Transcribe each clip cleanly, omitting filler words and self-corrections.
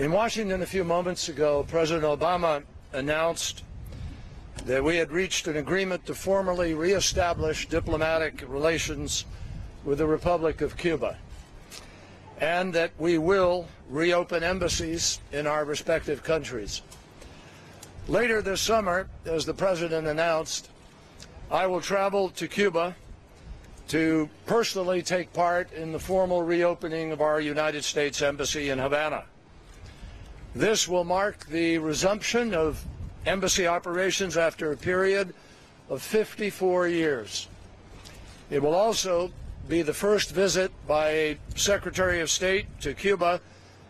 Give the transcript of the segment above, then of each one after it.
In Washington a few moments ago, President Obama announced that we had reached an agreement to formally reestablish diplomatic relations with the Republic of Cuba, and that we will reopen embassies in our respective countries. Later this summer, as the President announced, I will travel to Cuba to personally take part in the formal reopening of our United States Embassy in Havana. This will mark the resumption of embassy operations after a period of 54 years. It will also be the first visit by a Secretary of State to Cuba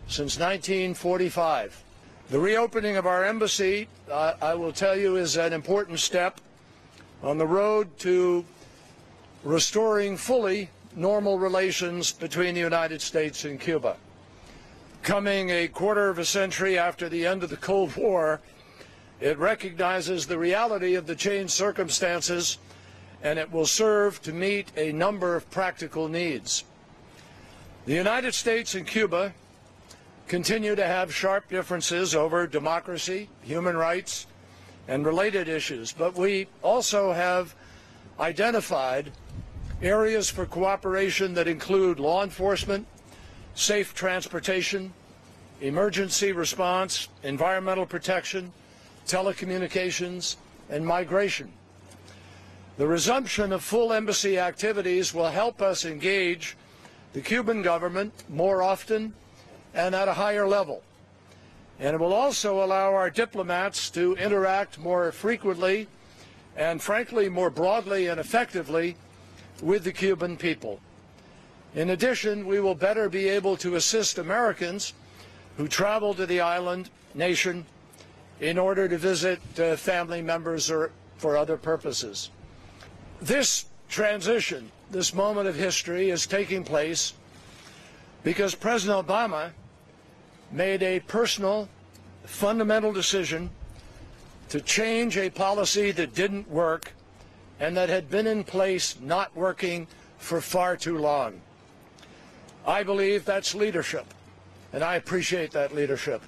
since 1945. The reopening of our embassy, I will tell you, is an important step on the road to restoring fully normal relations between the United States and Cuba. Coming a quarter of a century after the end of the Cold War, it recognizes the reality of the changed circumstances, and it will serve to meet a number of practical needs. The United States and Cuba continue to have sharp differences over democracy, human rights, and related issues, but we also have identified areas for cooperation that include law enforcement, safe transportation, emergency response, environmental protection, telecommunications, and migration. The resumption of full embassy activities will help us engage the Cuban government more often and at a higher level. And it will also allow our diplomats to interact more frequently and, frankly, more broadly and effectively with the Cuban people. In addition, we will better be able to assist Americans who travel to the island nation in order to visit family members or for other purposes. This transition, this moment of history, is taking place because President Obama made a personal, fundamental decision to change a policy that didn't work and that had been in place not working for far too long. I believe that's leadership, and I appreciate that leadership.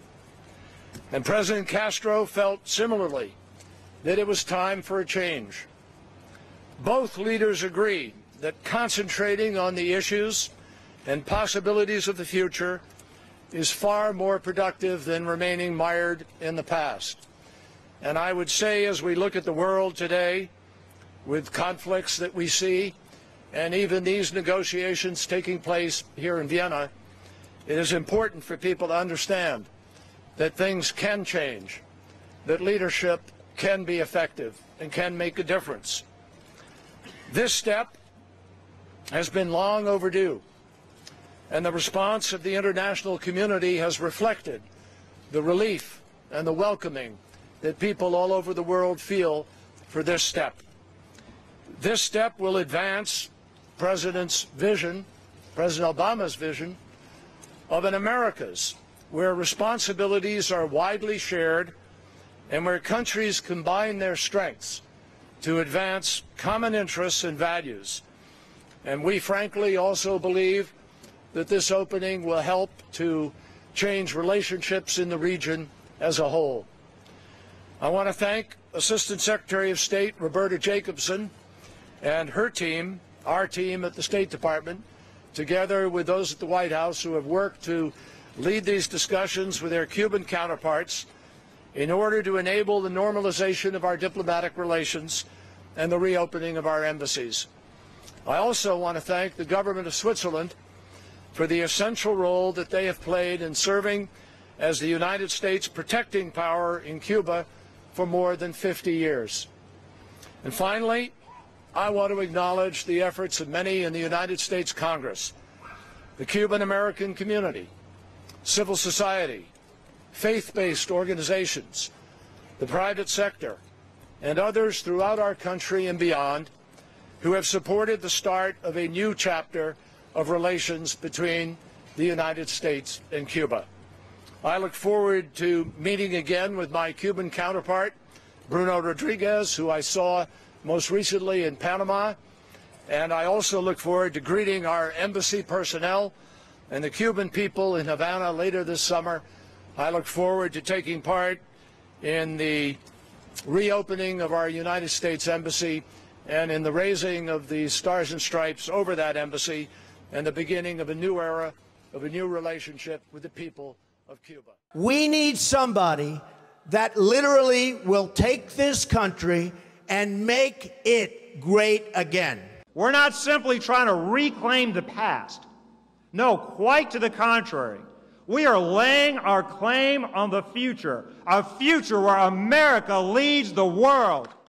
And President Castro felt similarly that it was time for a change. Both leaders agreed that concentrating on the issues and possibilities of the future is far more productive than remaining mired in the past. And I would say, as we look at the world today, with conflicts that we see, and even these negotiations taking place here in Vienna, it is important for people to understand that things can change, that leadership can be effective and can make a difference. This step has been long overdue, and the response of the international community has reflected the relief and the welcoming that people all over the world feel for this step. This step will advance President Obama's vision of an Americas where responsibilities are widely shared and where countries combine their strengths to advance common interests and values. And we frankly also believe that this opening will help to change relationships in the region as a whole. I want to thank Assistant Secretary of State Roberta Jacobson and her team, our team at the State Department, together with those at the White House who have worked to lead these discussions with their Cuban counterparts in order to enable the normalization of our diplomatic relations and the reopening of our embassies. I also want to thank the government of Switzerland for the essential role that they have played in serving as the United States protecting power in Cuba for more than 50 years. And finally, I want to acknowledge the efforts of many in the United States Congress, the Cuban American community, civil society, faith-based organizations, the private sector, and others throughout our country and beyond who have supported the start of a new chapter of relations between the United States and Cuba. I look forward to meeting again with my Cuban counterpart, Bruno Rodriguez, who I saw most recently in Panama, and I also look forward to greeting our embassy personnel and the Cuban people in Havana later this summer I look forward to taking part in the reopening of our United States Embassy and in the raising of the Stars and Stripes over that embassy and the beginning of a new era, of a new relationship with the people of Cuba. We need somebody that literally will take this country and make it great again. We're not simply trying to reclaim the past. No, quite to the contrary. We are laying our claim on the future, a future where America leads the world.